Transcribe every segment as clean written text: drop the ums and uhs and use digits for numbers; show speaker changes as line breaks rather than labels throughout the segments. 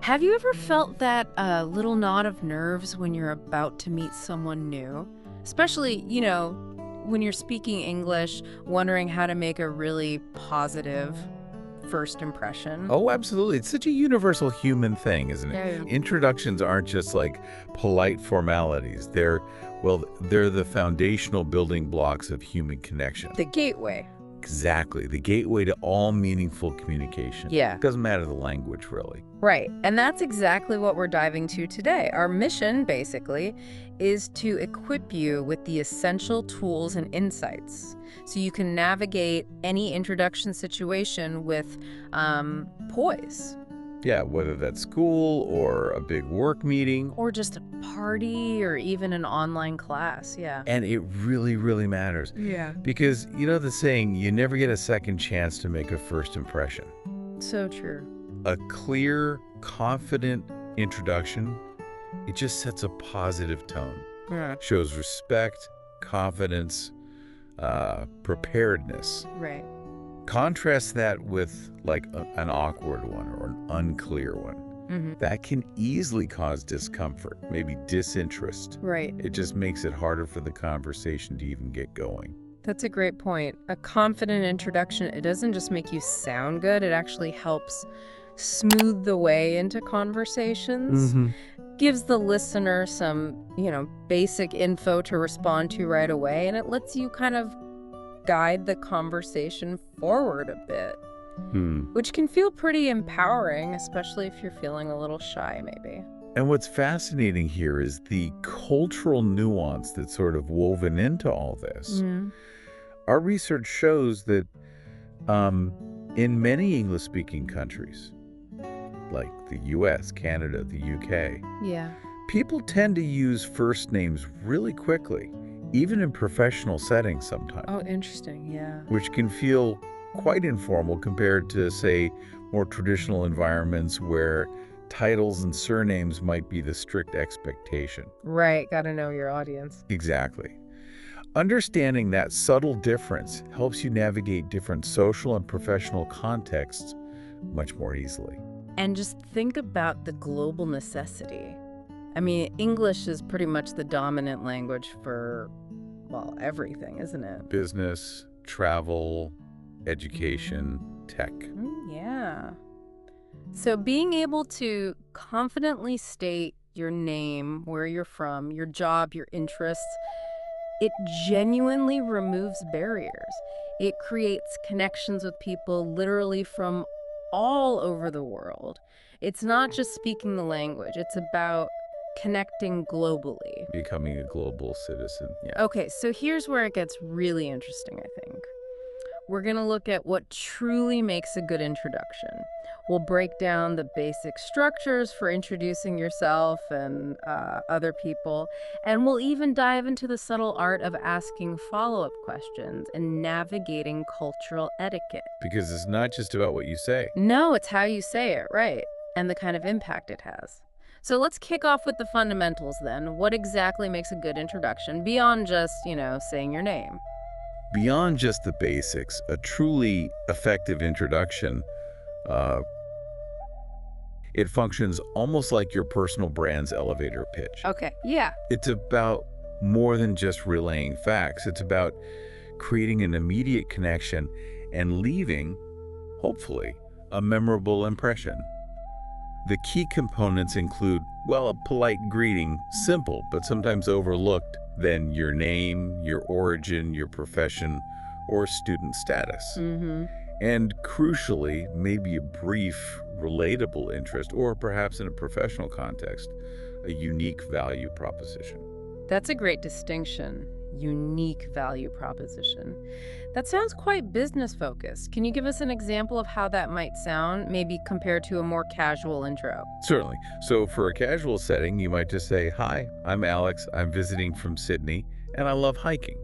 Have you ever felt that little knot of nerves when you're about to meet someone new? Especially, when you're speaking English, wondering how to make a really positive first impression?
Oh, absolutely. It's such a universal human thing, isn't it?
Yeah.
Introductions aren't just like polite formalities. They're the foundational building blocks of human connection.
The gateway.
Exactly. The gateway to all meaningful communication.
Yeah.
Doesn't matter the language, really.
Right. And that's exactly what we're diving to today. Our mission, basically, is to equip you with the essential tools and insights so you can navigate any introduction situation with poise.
Yeah, whether that's school or a big work meeting.
Or just a party or even an online class. Yeah.
And it really, really matters.
Yeah.
Because you know the saying, you never get a second chance to make a first impression.
So true.
A clear, confident introduction, it just sets a positive tone.
Yeah.
Shows respect, confidence, preparedness.
Right.
Contrast that with like an awkward one or an unclear one.
Mm-hmm.
That can easily cause discomfort, maybe disinterest.
Right.
It just makes it harder for the conversation to even get going.
That's a great point. A confident introduction, it doesn't just make you sound good, it actually helps smooth the way into conversations. Gives the listener some, basic info to respond to right away, and it lets you kind of guide the conversation forward a bit, which can feel pretty empowering, especially if you're feeling a little shy, maybe.
And what's fascinating here is the cultural nuance that's sort of woven into all this. Our research shows that in many English-speaking countries, like the US, Canada, the UK,
Yeah.
people tend to use first names really quickly, even in professional settings sometimes,
Oh, interesting. Yeah.
which can feel quite informal compared to, say, more traditional environments where titles and surnames might be the strict expectation.
Right. Got to know your audience.
Exactly. Understanding that subtle difference helps you navigate different social and professional contexts much more easily.
And just think about the global necessity. I mean, English is pretty much the dominant language for, well, everything, isn't it?
Business, travel, education, tech.
Yeah. So being able to confidently state your name, where you're from, your job, your interests, it genuinely removes barriers. It creates connections with people literally from all over the world. It's not just speaking the language, it's about connecting globally.
Becoming a global citizen. Yeah.
Okay, so here's where it gets really interesting, I think. We're going to look at what truly makes a good introduction. We'll break down the basic structures for introducing yourself and other people, and we'll even dive into the subtle art of asking follow-up questions and navigating cultural etiquette.
Because it's not just about what you say.
No, it's how you say it, right, and the kind of impact it has. So let's kick off with the fundamentals then. What exactly makes a good introduction beyond just, saying your name?
Beyond just the basics, a truly effective introduction, it functions almost like your personal brand's elevator pitch.
Okay, yeah.
It's about more than just relaying facts. It's about creating an immediate connection and leaving, hopefully, a memorable impression. The key components include, well, a polite greeting, simple but sometimes overlooked, then your name, your origin, your profession, or student status. And crucially, maybe a brief, relatable interest, or perhaps in a professional context, a unique value proposition.
That's a great distinction. Unique value proposition. That sounds quite business focused. Can you give us an example of how that might sound, maybe compared to a more casual intro?
Certainly. So for a casual setting, you might just say, "Hi, I'm Alex. I'm visiting from Sydney, and I love hiking."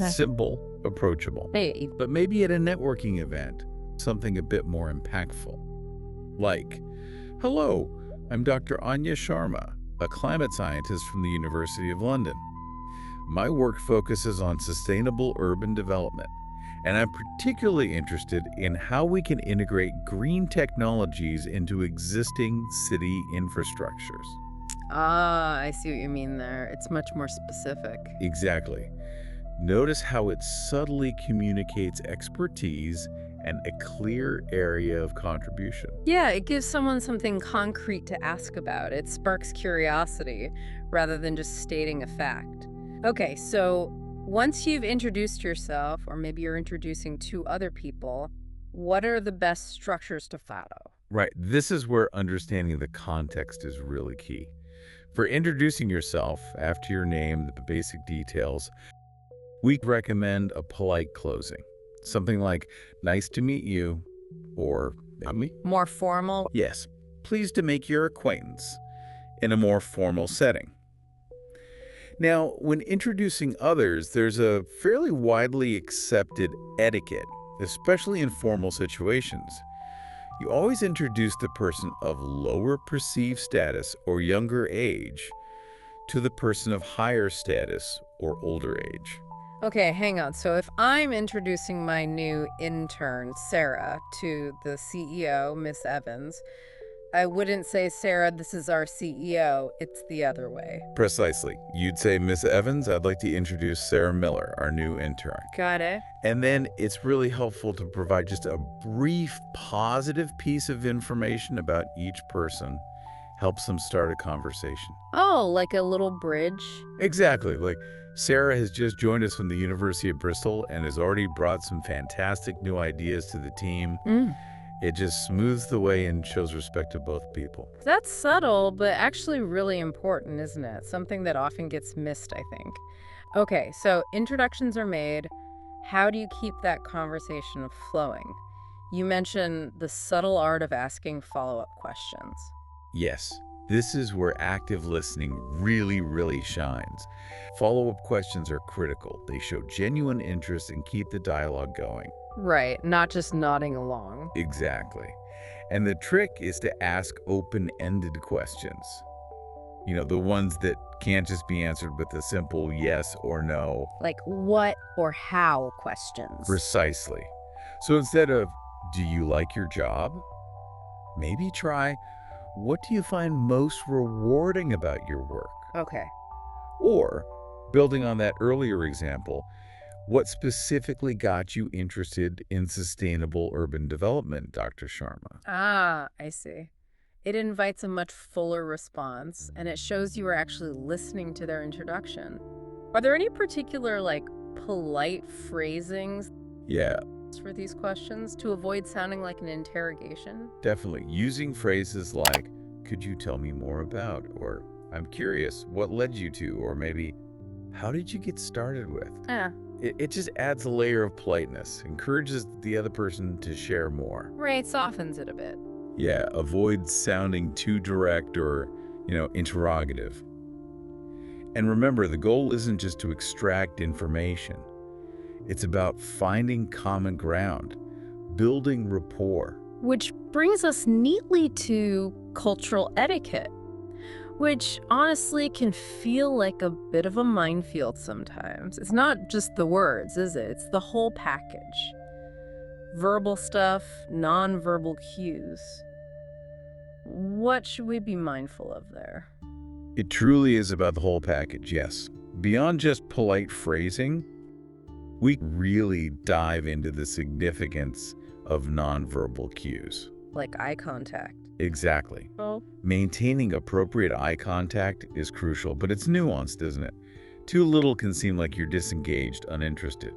Simple, approachable.
Hey.
But maybe at a networking event, something a bit more impactful. Like, "Hello, I'm Dr. Anya Sharma, a climate scientist from the University of London. My work focuses on sustainable urban development, And I'm particularly interested in how we can integrate green technologies into existing city infrastructures.
Ah, I see what you mean there. It's much more specific.
Exactly. Notice how it subtly communicates expertise and a clear area of contribution.
Yeah, it gives someone something concrete to ask about. It sparks curiosity rather than just stating a fact. Okay, so once you've introduced yourself, or maybe you're introducing two other people, what are the best structures to follow?
Right. This is where understanding the context is really key. For introducing yourself, after your name, the basic details, we recommend a polite closing. Something like, nice to meet you, or me.
More formal?
Yes, pleased to make your acquaintance, in a more formal setting. Now, when introducing others, there's a fairly widely accepted etiquette, especially in formal situations. You always introduce the person of lower perceived status or younger age to the person of higher status or older age.
Okay, hang on. So if I'm introducing my new intern, Sarah, to the CEO, Miss Evans, I wouldn't say, Sarah, this is our CEO. It's the other way.
Precisely. You'd say, Miss Evans, I'd like to introduce Sarah Miller, our new intern.
Got it.
And then it's really helpful to provide just a brief, positive piece of information about each person. Helps them start a conversation.
Oh, like a little bridge?
Exactly. Like, Sarah has just joined us from the University of Bristol and has already brought some fantastic new ideas to the team. It just smooths the way and shows respect to both people.
That's subtle, but actually really important, isn't it? Something that often gets missed, I think. Okay, so introductions are made. How do you keep that conversation flowing? You mentioned the subtle art of asking follow-up questions.
Yes, this is where active listening really shines. Follow-up questions are critical. They show genuine interest and keep the dialogue going.
Right, not just nodding along.
Exactly. And the trick is to ask open-ended questions. You know, the ones that can't just be answered with a simple yes or no.
Like what or how questions.
Precisely. So instead of, do you like your job? Maybe try, what do you find most rewarding about your work?
Okay.
Or, building on that earlier example, what specifically got you interested in sustainable urban development, Dr. Sharma?
Ah, I see. It invites a much fuller response, and it shows you are actually listening to their introduction. Are there any particular, polite phrasings
Yeah,
for these questions to avoid sounding like an interrogation?
definitely. Using phrases like, could you tell me more about? Or, I'm curious, what led you to? Or maybe, how did you get started with?
Yeah.
It just adds a layer of politeness, encourages the other person to share more.
Right, softens it a bit.
Yeah, avoid sounding too direct or, interrogative. And remember, the goal isn't just to extract information. It's about finding common ground, building rapport.
Which brings us neatly to cultural etiquette, which honestly can feel like a bit of a minefield sometimes. It's not just the words, is it? It's the whole package. Verbal stuff, nonverbal cues. What should we be mindful of there?
It truly is about the whole package, yes. Beyond just polite phrasing, we really dive into the significance of nonverbal cues.
Like eye contact.
Exactly.
Oh.
Maintaining appropriate eye contact is crucial, but it's nuanced, isn't it? Too little can seem like you're disengaged, uninterested.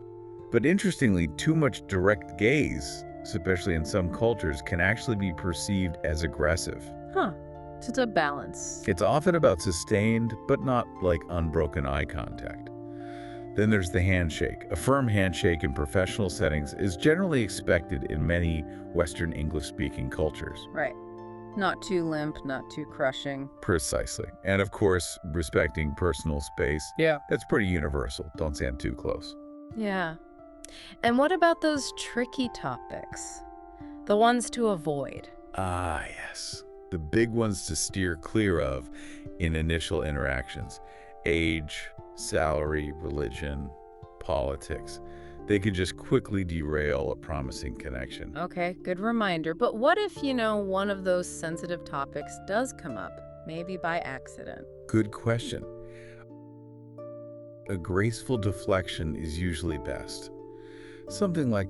But interestingly, too much direct gaze, especially in some cultures, can actually be perceived as aggressive.
Huh. So it's a balance.
It's often about sustained, but not like unbroken eye contact. Then there's the handshake. A firm handshake in professional settings is generally expected in many Western English-speaking cultures.
Right. Not too limp, not too crushing.
Precisely. And of course, respecting personal space.
Yeah.
That's pretty universal. Don't stand too close.
Yeah. And what about those tricky topics? The ones to avoid?
Ah, yes. The big ones to steer clear of in initial interactions. Age, salary, religion, politics. they can just quickly derail a promising connection.
Okay, good reminder. But what if, one of those sensitive topics does come up, maybe by accident?
Good question. A graceful deflection is usually best. Something like,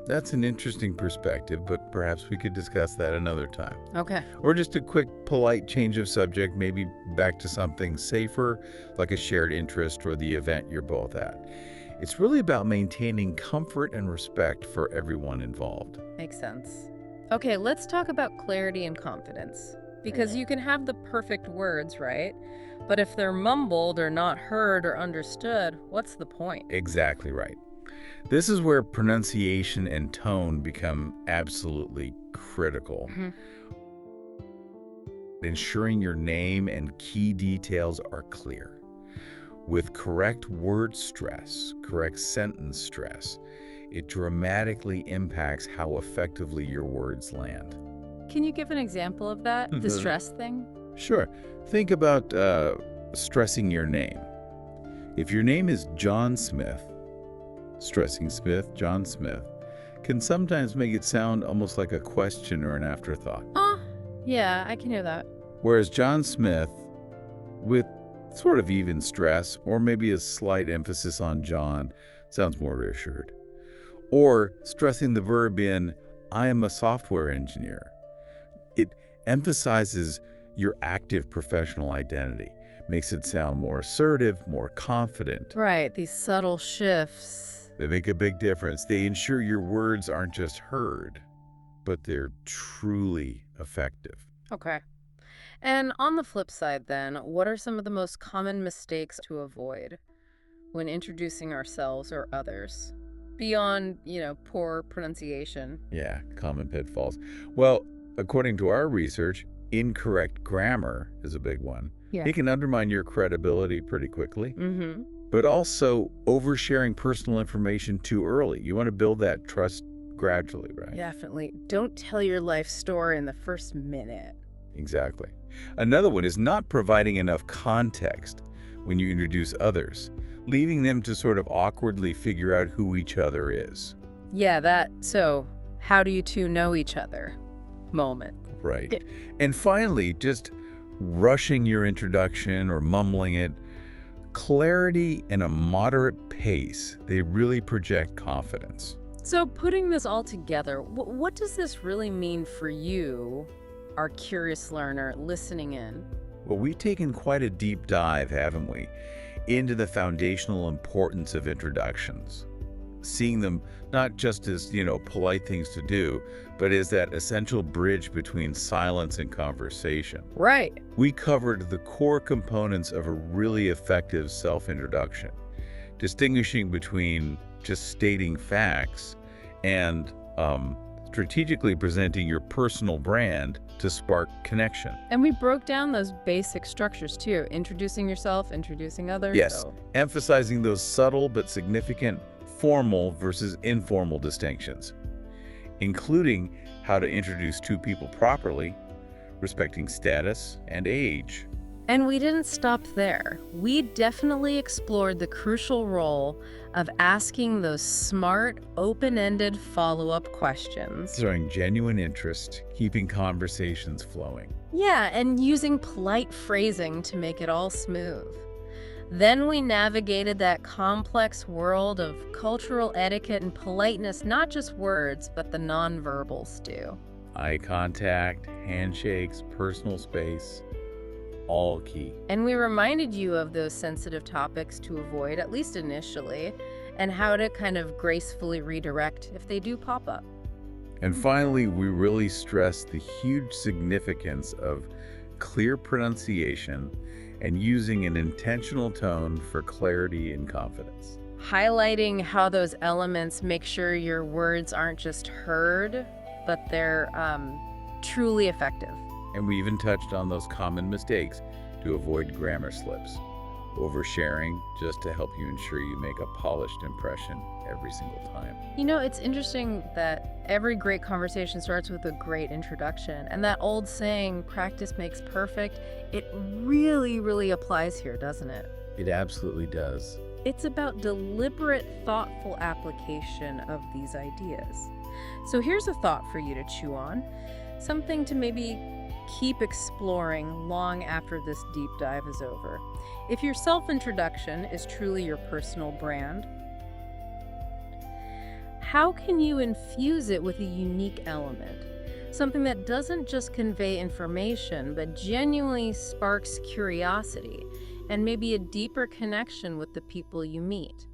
that's an interesting perspective, but perhaps we could discuss that another time.
Okay.
Or just a quick, polite change of subject, maybe back to something safer, like a shared interest or the event you're both at. It's really about maintaining comfort and respect for everyone involved.
Makes sense. Okay, let's talk about clarity and confidence. Because you can have the perfect words, right? But if they're mumbled or not heard or understood, what's the point?
Exactly right. This is where pronunciation and tone become absolutely critical. Ensuring your name and key details are clear. With correct word stress, correct sentence stress, it dramatically impacts how effectively your words land.
Can you give an example of that? The stress thing?
Sure. Think about stressing your name. If your name is John Smith, stressing Smith, John Smith, can sometimes make it sound almost like a question or an afterthought.
Yeah, I can hear that.
Whereas John Smith, with sort of even stress or maybe a slight emphasis on John, sounds more reassured. Or stressing the verb in, I am a software engineer. It emphasizes your active professional identity, makes it sound more assertive, more confident.
Right, these subtle shifts.
They make a big difference. They ensure your words aren't just heard, but they're truly effective.
Okay. And on the flip side then, what are some of the most common mistakes to avoid when introducing ourselves or others? Beyond, poor pronunciation.
Yeah, common pitfalls. Well, according to our research, incorrect grammar is a big one.
Yeah.
It can undermine your credibility pretty quickly.
Mm-hmm.
But also oversharing personal information too early. You want to build that trust gradually, right?
Definitely. Don't tell your life story in the first minute.
Exactly. Another one is not providing enough context when you introduce others, leaving them to sort of awkwardly figure out who each other is.
Yeah, so how do you two know each other? Moment.
Right. And finally, just rushing your introduction or mumbling it. Clarity and a moderate pace, they really project confidence.
So putting this all together, what does this really mean for you, our curious learner, listening in?
Well, we've taken quite a deep dive, haven't we, into the foundational importance of introductions. Seeing them not just as, polite things to do, but as that essential bridge between silence and conversation.
Right.
We covered the core components of a really effective self-introduction, distinguishing between just stating facts and strategically presenting your personal brand to spark connection.
And we broke down those basic structures too, introducing yourself, introducing others.
Yes, emphasizing those subtle but significant formal versus informal distinctions, including how to introduce two people properly, respecting status and age.
And we didn't stop there. We definitely explored the crucial role of asking those smart, open-ended follow-up questions.
Showing genuine interest, keeping conversations flowing.
Yeah, and using polite phrasing to make it all smooth. Then we navigated that complex world of cultural etiquette and politeness, not just words, but the nonverbals too.
Eye contact, handshakes, personal space, all key.
And we reminded you of those sensitive topics to avoid, at least initially, and how to kind of gracefully redirect if they do pop up.
And finally, we really stressed the huge significance of clear pronunciation and using an intentional tone for clarity and confidence.
Highlighting how those elements make sure your words aren't just heard, but they're truly effective.
And we even touched on those common mistakes to avoid grammar slips. Oversharing just to help you ensure you make a polished impression every single time.
It's interesting that every great conversation starts with a great introduction. And that old saying, practice makes perfect, it really, really applies here, doesn't it?
It absolutely does.
It's about deliberate, thoughtful application of these ideas. So here's a thought for you to chew on, something to maybe keep exploring long after this deep dive is over. If your self-introduction is truly your personal brand, how can you infuse it with a unique element? Something that doesn't just convey information, but genuinely sparks curiosity and maybe a deeper connection with the people you meet.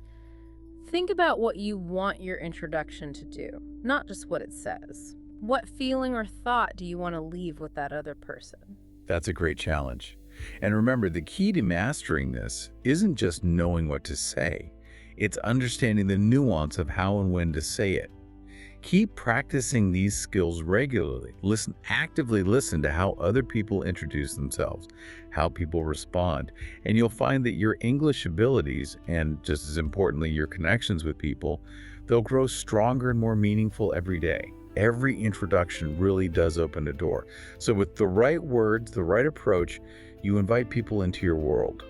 Think about what you want your introduction to do, not just what it says. What feeling or thought do you want to leave with that other person?
That's a great challenge. And remember, the key to mastering this isn't just knowing what to say. It's understanding the nuance of how and when to say it. Keep practicing these skills regularly. Actively listen to how other people introduce themselves, how people respond, and you'll find that your English abilities, and just as importantly, your connections with people, they'll grow stronger and more meaningful every day. Every introduction really does open a door. So with the right words, the right approach, you invite people into your world.